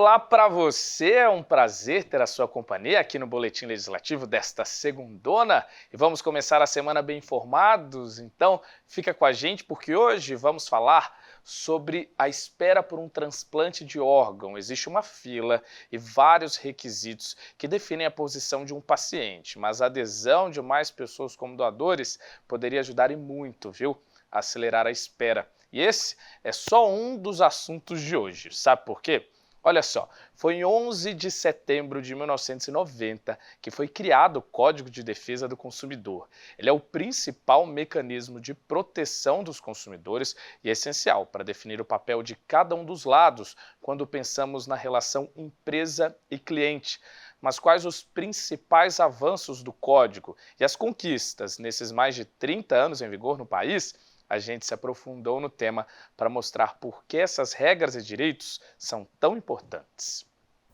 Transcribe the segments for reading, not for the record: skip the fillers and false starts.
Olá para você, é um prazer ter a sua companhia aqui no Boletim Legislativo desta segundona e vamos começar a semana bem informados, então fica com a gente porque hoje vamos falar sobre a espera por um transplante de órgão. Existe uma fila e vários requisitos que definem a posição de um paciente, mas a adesão de mais pessoas como doadores poderia ajudar e muito, viu? A acelerar a espera. E esse é só um dos assuntos de hoje, sabe por quê? Olha só, foi em 11 de setembro de 1990 que foi criado o Código de Defesa do Consumidor. Ele é o principal mecanismo de proteção dos consumidores e é essencial para definir o papel de cada um dos lados quando pensamos na relação empresa e cliente. Mas quais os principais avanços do Código e as conquistas nesses mais de 30 anos em vigor no país? A gente se aprofundou no tema para mostrar por que essas regras e direitos são tão importantes.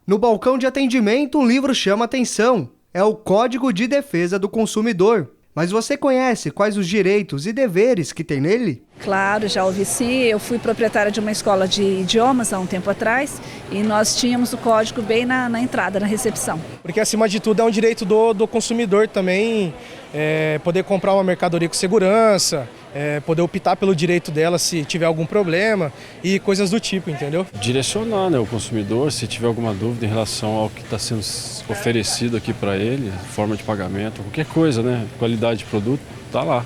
No balcão de atendimento, um livro chama atenção. É o Código de Defesa do Consumidor. Mas você conhece quais os direitos e deveres que tem nele? Claro, já ouvi sim. Eu fui proprietária de uma escola de idiomas há um tempo atrás e nós tínhamos o código bem na entrada, na recepção. Porque acima de tudo é um direito do consumidor também, poder comprar uma mercadoria com segurança, poder optar pelo direito dela se tiver algum problema e coisas do tipo, entendeu? Direcionar, né, o consumidor, se tiver alguma dúvida em relação ao que está sendo oferecido aqui para ele, forma de pagamento, qualquer coisa, né, qualidade de produto, tá lá.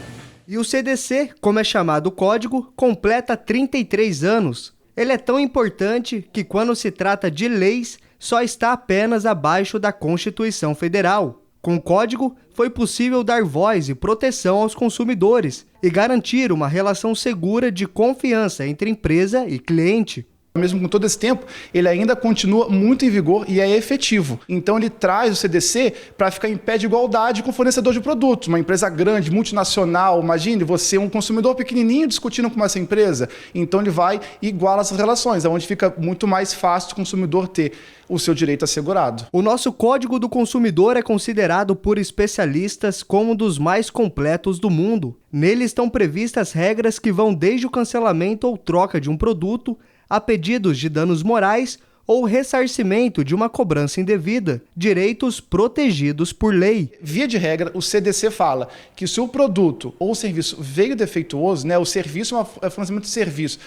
E o CDC, como é chamado o código, completa 33 anos. Ele é tão importante que quando se trata de leis, só está apenas abaixo da Constituição Federal. Com o código, foi possível dar voz e proteção aos consumidores e garantir uma relação segura de confiança entre empresa e cliente. Mesmo com todo esse tempo, ele ainda continua muito em vigor e é efetivo. Então ele traz o CDC para ficar em pé de igualdade com o fornecedor de produtos. Uma empresa grande, multinacional, imagine você, um consumidor pequenininho discutindo com essa empresa. Então ele vai e iguala essas relações, onde fica muito mais fácil o consumidor ter o seu direito assegurado. O nosso Código do Consumidor é considerado por especialistas como um dos mais completos do mundo. Nele estão previstas regras que vão desde o cancelamento ou troca de um produto a pedidos de danos morais ou ressarcimento de uma cobrança indevida, direitos protegidos por lei. Via de regra, o CDC fala que se o produto ou o serviço veio defeituoso, né, o serviço é um fornecimento de serviço,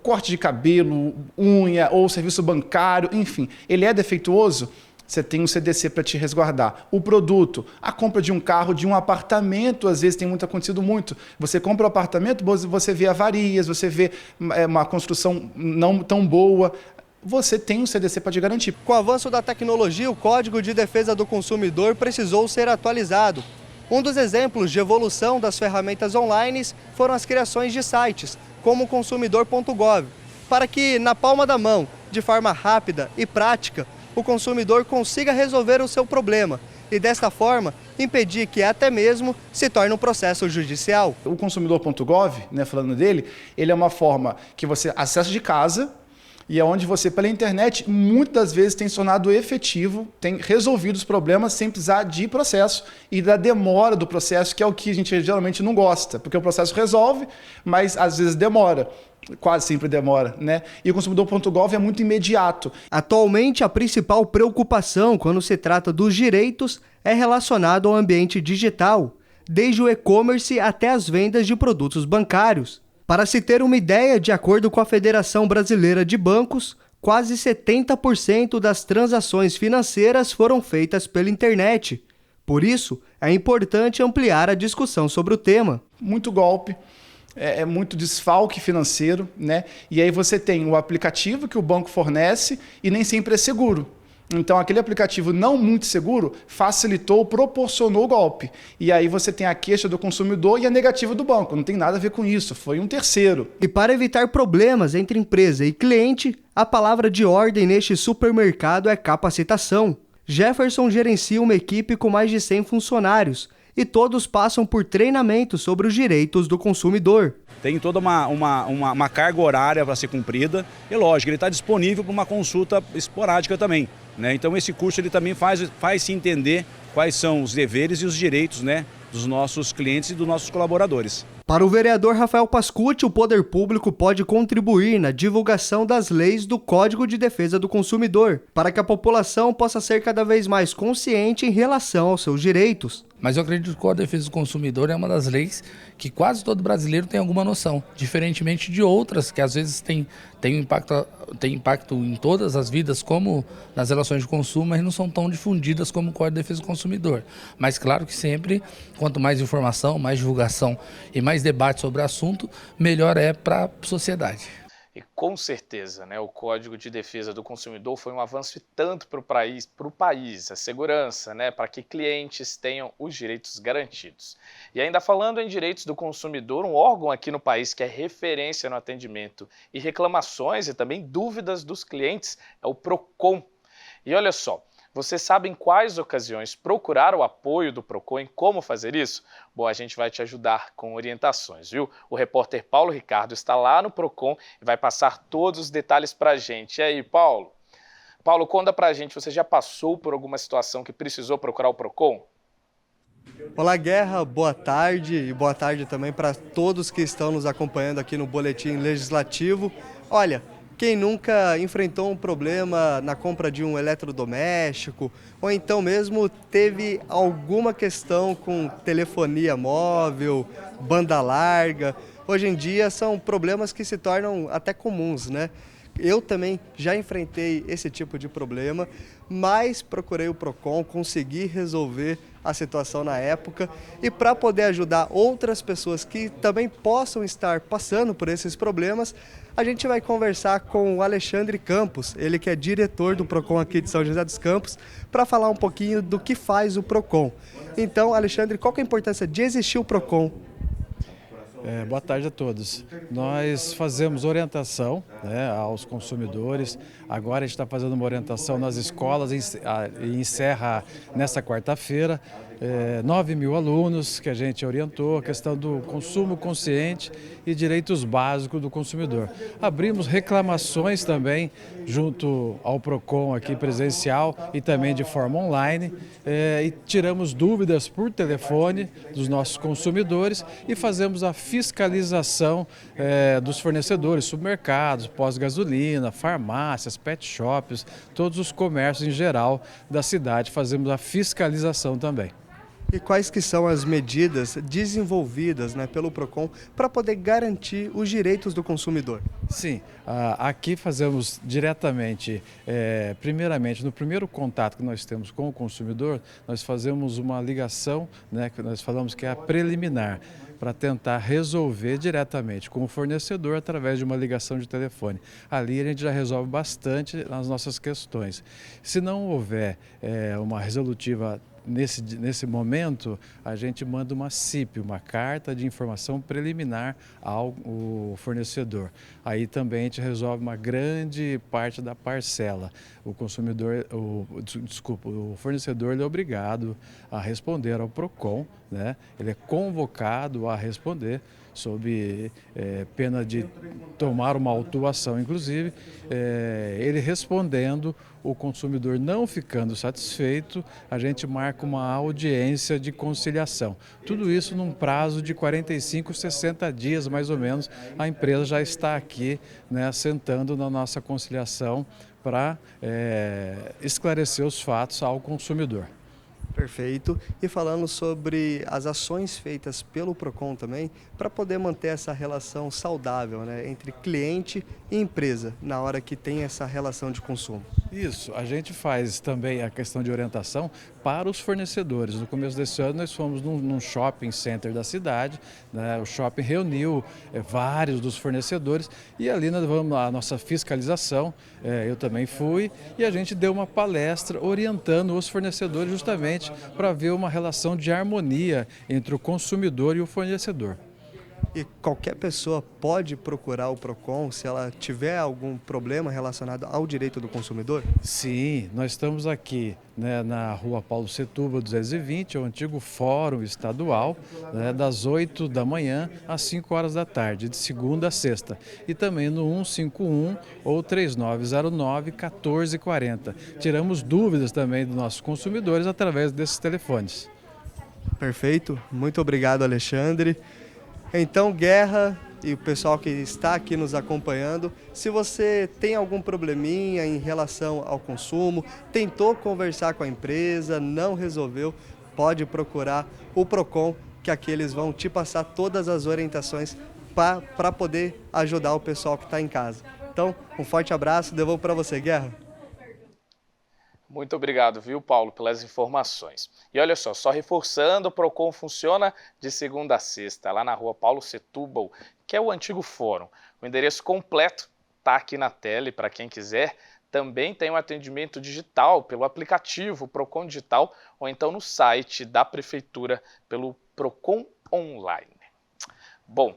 corte de cabelo, unha ou serviço bancário, enfim, ele é defeituoso, você tem um CDC para te resguardar. O produto, a compra de um carro, de um apartamento, às vezes tem acontecido muito. Você compra um apartamento, você vê avarias, você vê uma construção não tão boa. Você tem um CDC para te garantir. Com o avanço da tecnologia, o Código de Defesa do Consumidor precisou ser atualizado. Um dos exemplos de evolução das ferramentas online foram as criações de sites, como o consumidor.gov, para que, na palma da mão, de forma rápida e prática, o consumidor consiga resolver o seu problema e, desta forma, impedir que até mesmo se torne um processo judicial. O consumidor.gov, né, falando dele, ele é uma forma que você acessa de casa e é onde você, pela internet, muitas das vezes tem se tornado efetivo, tem resolvido os problemas sem precisar de processo e da demora do processo, que é o que a gente geralmente não gosta, porque o processo resolve, mas às vezes demora. Quase sempre demora, né? E o consumidor.gov é muito imediato. Atualmente, a principal preocupação quando se trata dos direitos é relacionado ao ambiente digital, desde o e-commerce até as vendas de produtos bancários. Para se ter uma ideia, de acordo com a Federação Brasileira de Bancos, quase 70% das transações financeiras foram feitas pela internet. Por isso, é importante ampliar a discussão sobre o tema. Muito golpe. É muito desfalque financeiro, né? E aí você tem o aplicativo que o banco fornece e nem sempre é seguro. Então, aquele aplicativo não muito seguro facilitou, proporcionou o golpe. E aí você tem a queixa do consumidor e a negativa do banco. Não tem nada a ver com isso, foi um terceiro. E para evitar problemas entre empresa e cliente, a palavra de ordem neste supermercado é capacitação. Jefferson gerencia uma equipe com mais de 100 funcionários e todos passam por treinamento sobre os direitos do consumidor. Tem toda uma carga horária para ser cumprida e, lógico, ele está disponível para uma consulta esporádica também, né? Então esse curso ele também faz se entender quais são os deveres e os direitos, né, dos nossos clientes e dos nossos colaboradores. Para o vereador Rafael Pascucci, o poder público pode contribuir na divulgação das leis do Código de Defesa do Consumidor, para que a população possa ser cada vez mais consciente em relação aos seus direitos. Mas eu acredito que o Código de Defesa do Consumidor é uma das leis que quase todo brasileiro tem alguma noção, diferentemente de outras que às vezes tem impacto em todas as vidas, como nas relações de consumo, mas não são tão difundidas como o Código de Defesa do Consumidor. Mas claro que sempre, quanto mais informação, mais divulgação e mais debate sobre o assunto, melhor é para a sociedade. E com certeza, né, o Código de Defesa do Consumidor foi um avanço e tanto para o país, a segurança, né, para que clientes tenham os direitos garantidos. E ainda falando em direitos do consumidor, um órgão aqui no país que é referência no atendimento e reclamações e também dúvidas dos clientes é o Procon. E olha só, você sabe em quais ocasiões procurar o apoio do Procon e como fazer isso? Bom, a gente vai te ajudar com orientações, viu? O repórter Paulo Ricardo está lá no Procon e vai passar todos os detalhes para a gente. E aí, Paulo? Paulo, conta para a gente, você já passou por alguma situação que precisou procurar o Procon? Olá, Guerra, boa tarde e boa tarde também para todos que estão nos acompanhando aqui no Boletim Legislativo. Olha, quem nunca enfrentou um problema na compra de um eletrodoméstico ou então mesmo teve alguma questão com telefonia móvel, banda larga, hoje em dia são problemas que se tornam até comuns, né? Eu também já enfrentei esse tipo de problema, mas procurei o Procon, consegui resolver a situação na época e para poder ajudar outras pessoas que também possam estar passando por esses problemas, a gente vai conversar com o Alexandre Campos, ele que é diretor do Procon aqui de São José dos Campos, para falar um pouquinho do que faz o Procon. Então, Alexandre, qual que é a importância de existir o Procon? Boa tarde a todos. Nós fazemos orientação, né, aos consumidores. Agora a gente está fazendo uma orientação nas escolas e encerra nesta quarta-feira. 9 mil alunos que a gente orientou, a questão do consumo consciente e direitos básicos do consumidor. Abrimos reclamações também junto ao Procon aqui presencial e também de forma online e tiramos dúvidas por telefone dos nossos consumidores e fazemos a fiscalização dos fornecedores, supermercados, pós-gasolina, farmácias, pet shops, todos os comércios em geral da cidade, fazemos a fiscalização também. E quais que são as medidas desenvolvidas, né, pelo Procon para poder garantir os direitos do consumidor? Sim, aqui fazemos diretamente, primeiramente, no primeiro contato que nós temos com o consumidor, nós fazemos uma ligação, né, que nós falamos que é a preliminar, para tentar resolver diretamente com o fornecedor através de uma ligação de telefone. Ali a gente já resolve bastante as nossas questões. Se não houver uma resolutiva nesse momento, a gente manda uma CIP, uma carta de informação preliminar ao fornecedor. Aí também a gente resolve uma grande parte da parcela. O fornecedor ele é obrigado a responder ao Procon, né? Ele é convocado a responder sob pena de tomar uma autuação, inclusive, ele respondendo, o consumidor não ficando satisfeito, a gente marca uma audiência de conciliação. Tudo isso num prazo de 45, 60 dias, mais ou menos, a empresa já está aqui, né, sentando na nossa conciliação para esclarecer os fatos ao consumidor. Perfeito. E falando sobre as ações feitas pelo Procon também, para poder manter essa relação saudável, né, entre cliente e empresa, na hora que tem essa relação de consumo. Isso, a gente faz também a questão de orientação para os fornecedores. No começo desse ano nós fomos num shopping center da cidade, né? O shopping reuniu vários dos fornecedores e ali nós vamos à nossa fiscalização, eu também fui, e a gente deu uma palestra orientando os fornecedores justamente para ver uma relação de harmonia entre o consumidor e o fornecedor. E qualquer pessoa pode procurar o Procon se ela tiver algum problema relacionado ao direito do consumidor? Sim, nós estamos aqui, né, na Rua Paulo Setúbal 220, o antigo Fórum Estadual, né, das 8 da manhã às 5 horas da tarde, de segunda a sexta. E também no 151 ou 3909-1440. Tiramos dúvidas também dos nossos consumidores através desses telefones. Perfeito, muito obrigado, Alexandre. Então, Guerra e o pessoal que está aqui nos acompanhando, se você tem algum probleminha em relação ao consumo, tentou conversar com a empresa, não resolveu, pode procurar o Procon, que aqui eles vão te passar todas as orientações para poder ajudar o pessoal que está em casa. Então, um forte abraço, devolvo para você, Guerra. Muito obrigado, viu, Paulo, pelas informações. E olha só reforçando, o Procon funciona de segunda a sexta, lá na rua Paulo Setúbal, que é o antigo fórum. O endereço completo está aqui na tela e para quem quiser, também tem um atendimento digital pelo aplicativo Procon Digital ou então no site da Prefeitura pelo Procon Online. Bom,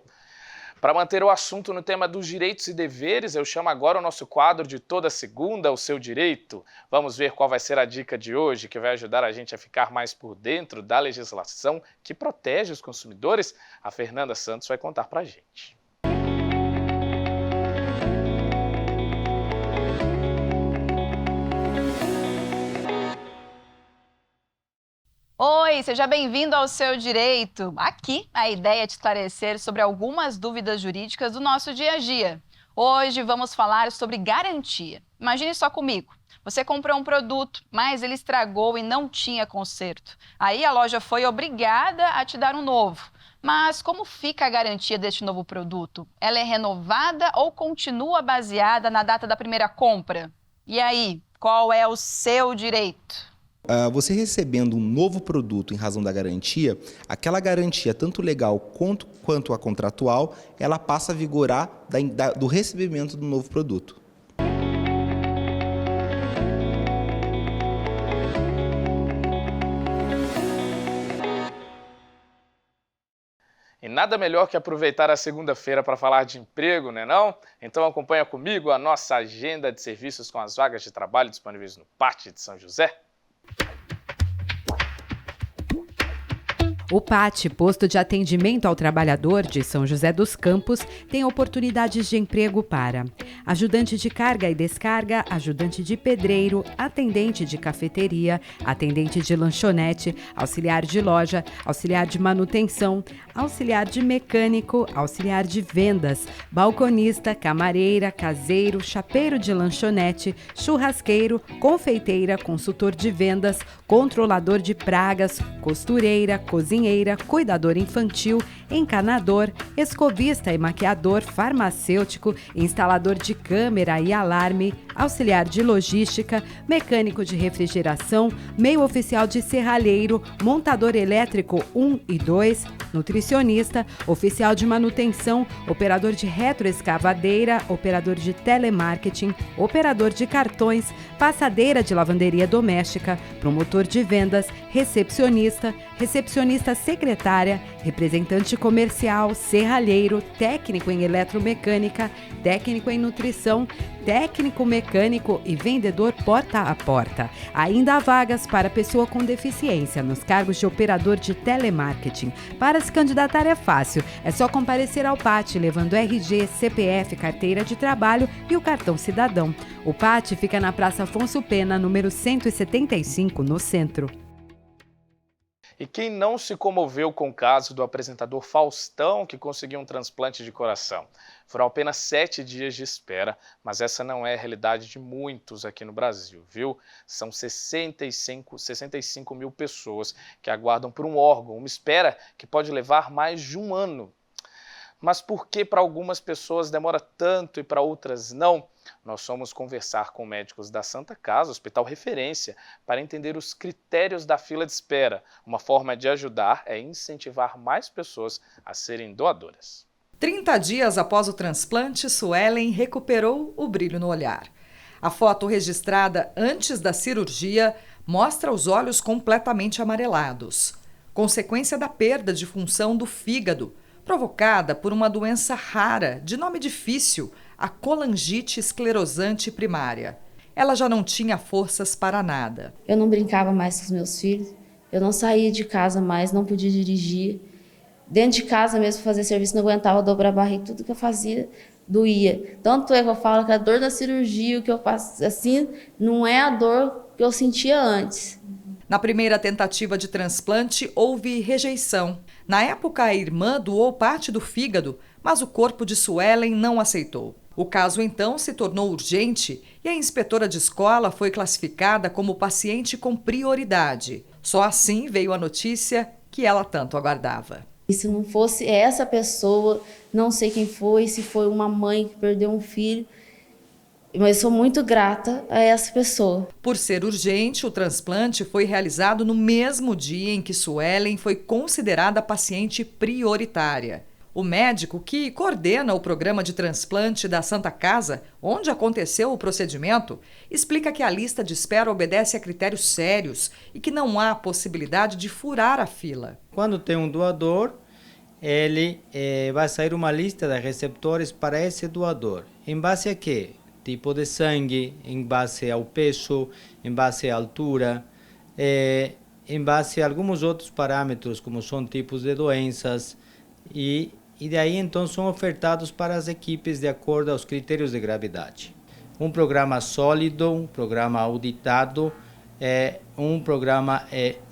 para manter o assunto no tema dos direitos e deveres, eu chamo agora o nosso quadro de toda segunda, o seu direito. Vamos ver qual vai ser a dica de hoje, que vai ajudar a gente a ficar mais por dentro da legislação que protege os consumidores. A Fernanda Santos vai contar para a gente. Oi, seja bem-vindo ao Seu Direito. Aqui, a ideia é te esclarecer sobre algumas dúvidas jurídicas do nosso dia a dia. Hoje vamos falar sobre garantia. Imagine só comigo. Você comprou um produto, mas ele estragou e não tinha conserto. Aí a loja foi obrigada a te dar um novo. Mas como fica a garantia deste novo produto? Ela é renovada ou continua baseada na data da primeira compra? E aí, qual é o seu direito? Você recebendo um novo produto em razão da garantia, aquela garantia, tanto legal quanto a contratual, ela passa a vigorar do recebimento do novo produto. E nada melhor que aproveitar a segunda-feira para falar de emprego, né não? Então acompanha comigo a nossa agenda de serviços com as vagas de trabalho disponíveis no PAT de São José. O PAT, Posto de Atendimento ao Trabalhador de São José dos Campos, tem oportunidades de emprego para ajudante de carga e descarga, ajudante de pedreiro, atendente de cafeteria, atendente de lanchonete, auxiliar de loja, auxiliar de manutenção, auxiliar de mecânico, auxiliar de vendas, balconista, camareira, caseiro, chapeiro de lanchonete, churrasqueiro, confeiteira, consultor de vendas, controlador de pragas, costureira, cozinheira, cuidador infantil, encanador, escovista e maquiador, farmacêutico, instalador de câmera e alarme, auxiliar de logística, mecânico de refrigeração, meio oficial de serralheiro, montador elétrico 1 e 2, nutricionista, oficial de manutenção, operador de retroescavadeira, operador de telemarketing, operador de cartões, passadeira de lavanderia doméstica, promotor de vendas, recepcionista secretária, representante comercial, serralheiro, técnico em eletromecânica, técnico em nutrição, técnico mecânico e vendedor porta a porta. Ainda há vagas para pessoa com deficiência nos cargos de operador de telemarketing. Para se candidatar é fácil, é só comparecer ao PAT levando RG, CPF, carteira de trabalho e o cartão cidadão. O PAT fica na Praça Afonso Pena, número 175, no centro. E quem não se comoveu com o caso do apresentador Faustão, que conseguiu um transplante de coração? Foram apenas 7 dias de espera, mas essa não é a realidade de muitos aqui no Brasil, viu? São 65 mil pessoas que aguardam por um órgão, uma espera que pode levar mais de um ano. Mas por que para algumas pessoas demora tanto e para outras não? Nós fomos conversar com médicos da Santa Casa, hospital referência, para entender os critérios da fila de espera. Uma forma de ajudar é incentivar mais pessoas a serem doadoras. 30 dias após o transplante, Suelen recuperou o brilho no olhar. A foto registrada antes da cirurgia mostra os olhos completamente amarelados, consequência da perda de função do fígado, provocada por uma doença rara, de nome difícil, a colangite esclerosante primária. Ela já não tinha forças para nada. Eu não brincava mais com os meus filhos, eu não saía de casa mais, não podia dirigir. Dentro de casa mesmo, fazer serviço, não aguentava dobrar a barriga, tudo que eu fazia doía. Tanto é que eu falo que a dor da cirurgia, o que eu faço assim, não é a dor que eu sentia antes. Na primeira tentativa de transplante, houve rejeição. Na época, a irmã doou parte do fígado, mas o corpo de Suelen não aceitou. O caso, então, se tornou urgente e a inspetora de escola foi classificada como paciente com prioridade. Só assim veio a notícia que ela tanto aguardava. E se não fosse essa pessoa, não sei quem foi, se foi uma mãe que perdeu um filho, mas sou muito grata a essa pessoa. Por ser urgente, o transplante foi realizado no mesmo dia em que Suelen foi considerada paciente prioritária. O médico que coordena o programa de transplante da Santa Casa, onde aconteceu o procedimento, explica que a lista de espera obedece a critérios sérios e que não há possibilidade de furar a fila. Quando tem um doador, ele vai sair uma lista de receptores para esse doador. Em base a quê? Tipo de sangue, em base ao peso, em base à altura, em base a alguns outros parâmetros, como são tipos de doenças, e daí então são ofertados para as equipes de acordo aos critérios de gravidade. Um programa sólido, um programa auditado, um programa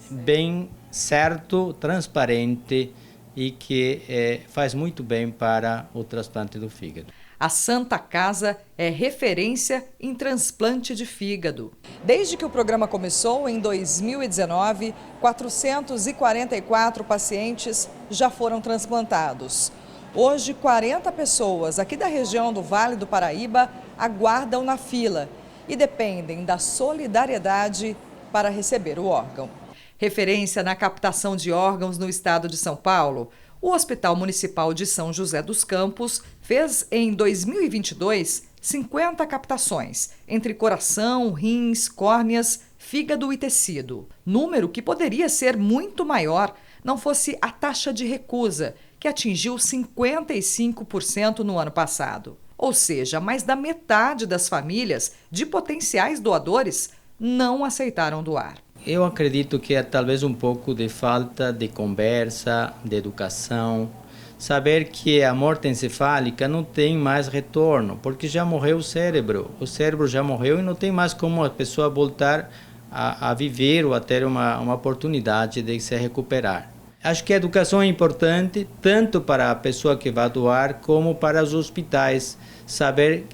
bem certo, transparente e que faz muito bem para o transplante do fígado. A Santa Casa é referência em transplante de fígado. Desde que o programa começou, em 2019, 444 pacientes já foram transplantados. Hoje, 40 pessoas aqui da região do Vale do Paraíba aguardam na fila e dependem da solidariedade para receber o órgão. Referência na captação de órgãos no estado de São Paulo, o Hospital Municipal de São José dos Campos fez em 2022 50 captações, entre coração, rins, córneas, fígado e tecido. Número que poderia ser muito maior não fosse a taxa de recusa, que atingiu 55% no ano passado. Ou seja, mais da metade das famílias de potenciais doadores não aceitaram doar. Eu acredito que é talvez um pouco de falta de conversa, de educação, saber que a morte encefálica não tem mais retorno, porque já morreu o cérebro já morreu e não tem mais como a pessoa voltar a viver ou a ter uma oportunidade de se recuperar. Acho que a educação é importante, tanto para a pessoa que vai doar, como para os hospitais, saber,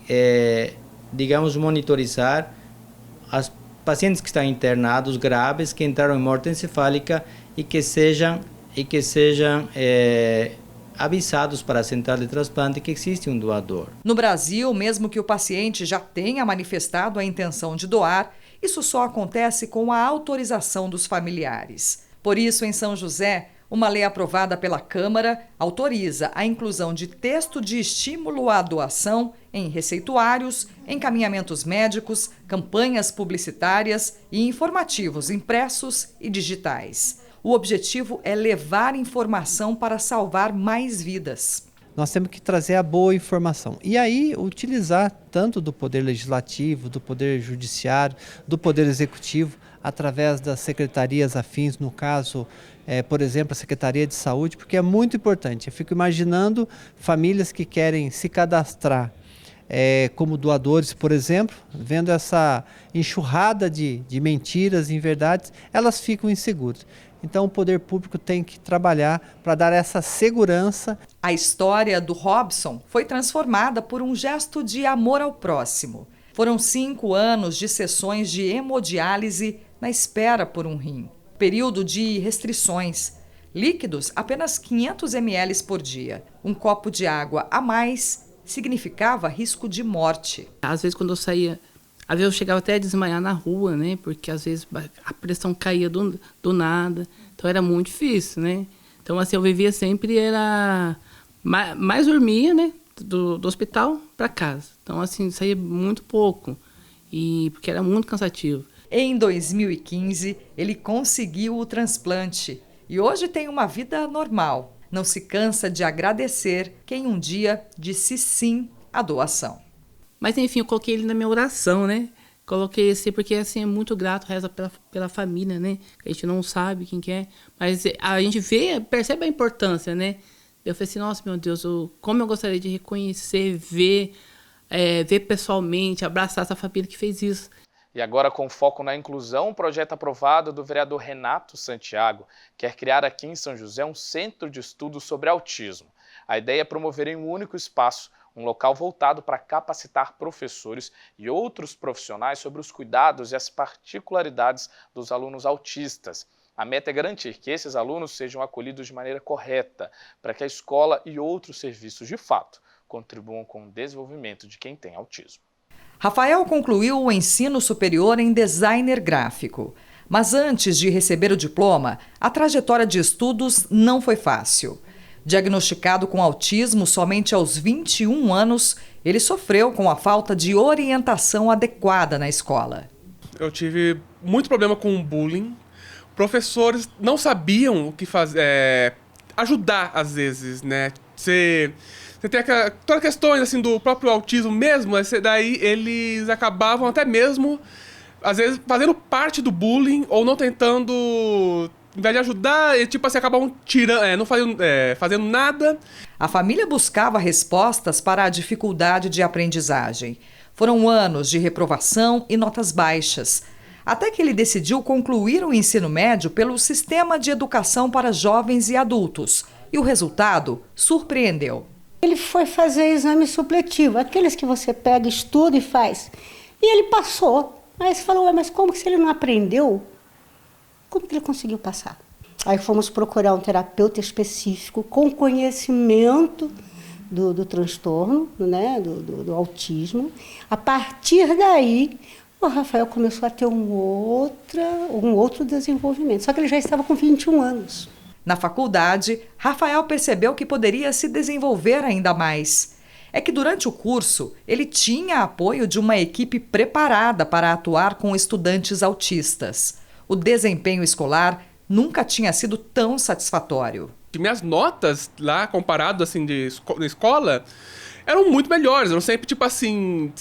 monitorizar as pacientes que estão internados graves, que entraram em morte encefálica e que sejam avisados para a central de transplante que existe um doador. No Brasil, mesmo que o paciente já tenha manifestado a intenção de doar, isso só acontece com a autorização dos familiares. Por isso, em São José, uma lei aprovada pela Câmara autoriza a inclusão de texto de estímulo à doação em receituários, encaminhamentos médicos, campanhas publicitárias e informativos impressos e digitais. O objetivo é levar informação para salvar mais vidas. Nós temos que trazer a boa informação e aí utilizar tanto do Poder Legislativo, do Poder Judiciário, do Poder Executivo, através das secretarias afins, no caso, por exemplo, a Secretaria de Saúde, porque é muito importante. Eu fico imaginando famílias que querem se cadastrar como doadores, por exemplo, vendo essa enxurrada de mentiras e inverdades, elas ficam inseguras. Então o poder público tem que trabalhar para dar essa segurança. A história do Robson foi transformada por um gesto de amor ao próximo. Foram 5 anos de sessões de hemodiálise na espera por um rim. Período de restrições. Líquidos apenas 500 ml por dia. Um copo de água a mais significava risco de morte. Às vezes quando eu saía, às vezes eu chegava até a desmaiar na rua, né? Porque às vezes a pressão caía do nada. Então era muito difícil, né? Então assim, eu vivia sempre, mais dormia, né? Do hospital para casa. Então assim, saía muito pouco, porque era muito cansativo. Em 2015, ele conseguiu o transplante e hoje tem uma vida normal. Não se cansa de agradecer quem um dia disse sim à doação. Mas enfim, eu coloquei ele na minha oração, né? Coloquei assim, porque assim, é muito grato, reza pela família, né? A gente não sabe quem que é, mas a gente percebe a importância, né? Eu falei assim, nossa, meu Deus, como eu gostaria de reconhecer, ver pessoalmente, abraçar essa família que fez isso. E agora, com foco na inclusão, um projeto aprovado do vereador Renato Santiago quer criar aqui em São José um centro de estudos sobre autismo. A ideia é promover em um único espaço um local voltado para capacitar professores e outros profissionais sobre os cuidados e as particularidades dos alunos autistas. A meta é garantir que esses alunos sejam acolhidos de maneira correta, para que a escola e outros serviços, de fato, contribuam com o desenvolvimento de quem tem autismo. Rafael concluiu o ensino superior em designer gráfico. Mas antes de receber o diploma, a trajetória de estudos não foi fácil. Diagnosticado com autismo somente aos 21 anos, ele sofreu com a falta de orientação adequada na escola. Eu tive muito problema com bullying. Professores não sabiam o que fazer, ajudar às vezes, né? Você tem todas as questões assim, do próprio autismo mesmo, daí eles acabavam até mesmo, às vezes, fazendo parte do bullying ou não tentando... Em vez de ajudar, tipo assim, acabavam tirando, não fazendo nada. A família buscava respostas para a dificuldade de aprendizagem. Foram anos de reprovação e notas baixas, até que ele decidiu concluir o ensino médio pelo Sistema de Educação para Jovens e Adultos. E o resultado surpreendeu. Ele foi fazer exame supletivo, aqueles que você pega, estuda e faz. E ele passou. Aí você falou, mas como que se ele não aprendeu? Como que ele conseguiu passar? Aí fomos procurar um terapeuta específico com conhecimento do transtorno, né, do autismo. A partir daí, o Rafael começou a ter um outro desenvolvimento. Só que ele já estava com 21 anos. Na faculdade, Rafael percebeu que poderia se desenvolver ainda mais. É que durante o curso, ele tinha apoio de uma equipe preparada para atuar com estudantes autistas. O desempenho escolar nunca tinha sido tão satisfatório. Minhas notas lá, comparado assim na escola, eram muito melhores. Eram sempre tipo assim,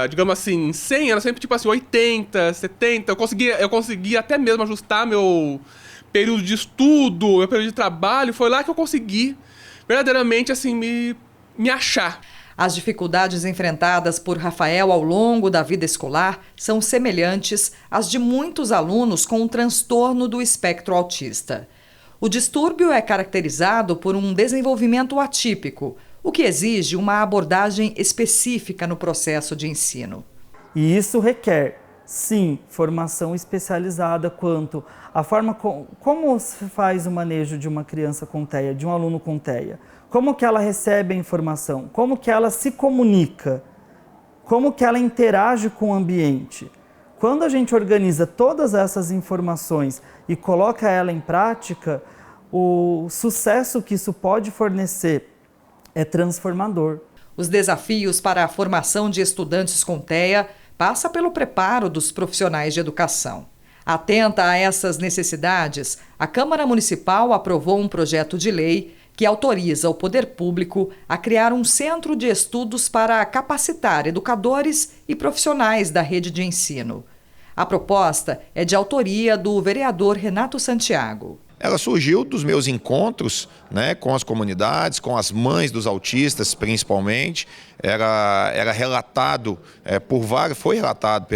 digamos assim, 100, era sempre tipo assim 80, 70. Eu conseguia até mesmo ajustar meu período de estudo, meu período de trabalho. Foi lá que eu consegui verdadeiramente assim me achar. As dificuldades enfrentadas por Rafael ao longo da vida escolar são semelhantes às de muitos alunos com um transtorno do espectro autista. O distúrbio é caracterizado por um desenvolvimento atípico, o que exige uma abordagem específica no processo de ensino. E isso requer, sim, formação especializada quanto à forma como se faz o manejo de uma criança com TEA, de um aluno com TEA. Como que ela recebe a informação, como que ela se comunica, como que ela interage com o ambiente. Quando a gente organiza todas essas informações e coloca ela em prática, o sucesso que isso pode fornecer é transformador. Os desafios para a formação de estudantes com TEA passa pelo preparo dos profissionais de educação. Atenta a essas necessidades, a Câmara Municipal aprovou um projeto de lei que autoriza o poder público a criar um centro de estudos para capacitar educadores e profissionais da rede de ensino. A proposta é de autoria do vereador Renato Santiago. Ela surgiu dos meus encontros, né, com as comunidades, com as mães dos autistas principalmente. Era relatado, foi relatado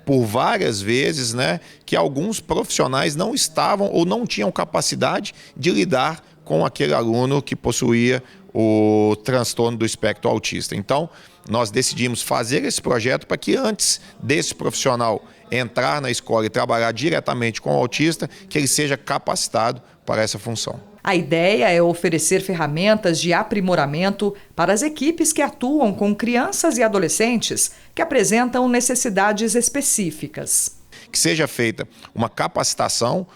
por várias vezes, né, que alguns profissionais não estavam ou não tinham capacidade de lidar com aquele aluno que possuía o transtorno do espectro autista. Então, nós decidimos fazer esse projeto para que antes desse profissional entrar na escola e trabalhar diretamente com o autista, que ele seja capacitado para essa função. A ideia é oferecer ferramentas de aprimoramento para as equipes que atuam com crianças e adolescentes que apresentam necessidades específicas. Que seja feita uma capacitação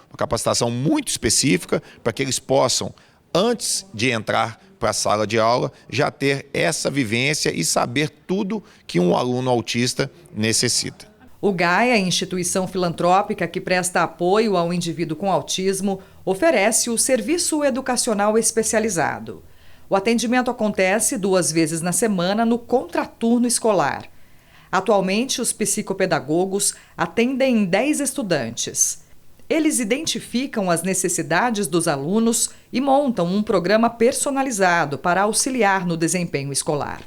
muito específica para que eles possam, antes de entrar para a sala de aula, já ter essa vivência e saber tudo que um aluno autista necessita. O GAIA, instituição filantrópica que presta apoio ao indivíduo com autismo, oferece o serviço educacional especializado. O atendimento acontece 2 vezes na semana no contraturno escolar. Atualmente, os psicopedagogos atendem 10 estudantes. Eles identificam as necessidades dos alunos e montam um programa personalizado para auxiliar no desempenho escolar.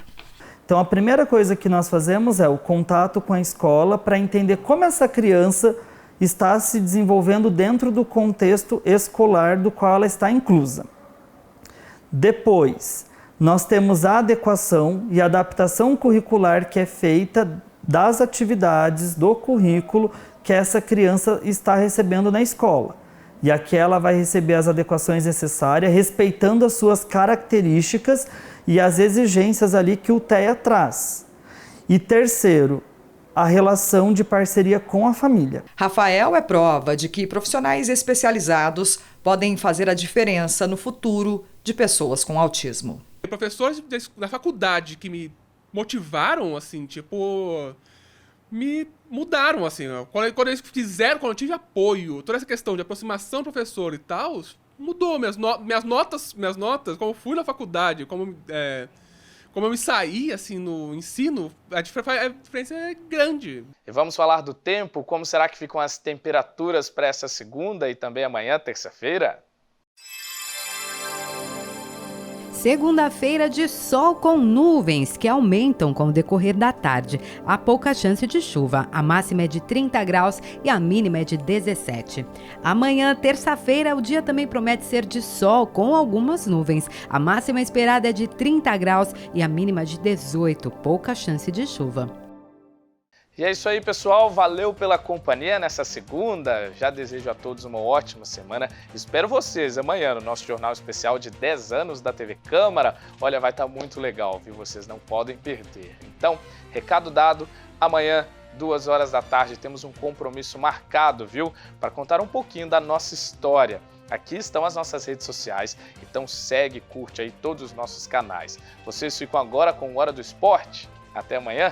Então a primeira coisa que nós fazemos é o contato com a escola para entender como essa criança está se desenvolvendo dentro do contexto escolar do qual ela está inclusa. Depois, nós temos a adequação e adaptação curricular que é feita das atividades do currículo que essa criança está recebendo na escola. E aqui ela vai receber as adequações necessárias, respeitando as suas características e as exigências ali que o TEA traz. E terceiro, a relação de parceria com a família. Rafael é prova de que profissionais especializados podem fazer a diferença no futuro de pessoas com autismo. Professores da faculdade que me motivaram, assim, tipo, me mudaram, assim. Quando eles fizeram, quando eu tive apoio, toda essa questão de aproximação do professor e tal, mudou minhas notas, como eu fui na faculdade, como eu me saí, assim, no ensino, a diferença é grande. E vamos falar do tempo, como será que ficam as temperaturas para essa segunda e também amanhã, terça-feira? Segunda-feira de sol com nuvens que aumentam com o decorrer da tarde. Há pouca chance de chuva. A máxima é de 30 graus e a mínima é de 17. Amanhã, terça-feira, o dia também promete ser de sol com algumas nuvens. A máxima esperada é de 30 graus e a mínima de 18. Pouca chance de chuva. E é isso aí, pessoal. Valeu pela companhia nessa segunda. Já desejo a todos uma ótima semana. Espero vocês amanhã no nosso jornal especial de 10 anos da TV Câmara. Olha, vai estar muito legal, viu? Vocês não podem perder. Então, recado dado. Amanhã, 2 horas da tarde, temos um compromisso marcado, viu? Para contar um pouquinho da nossa história. Aqui estão as nossas redes sociais, então segue e curte aí todos os nossos canais. Vocês ficam agora com Hora do Esporte. Até amanhã.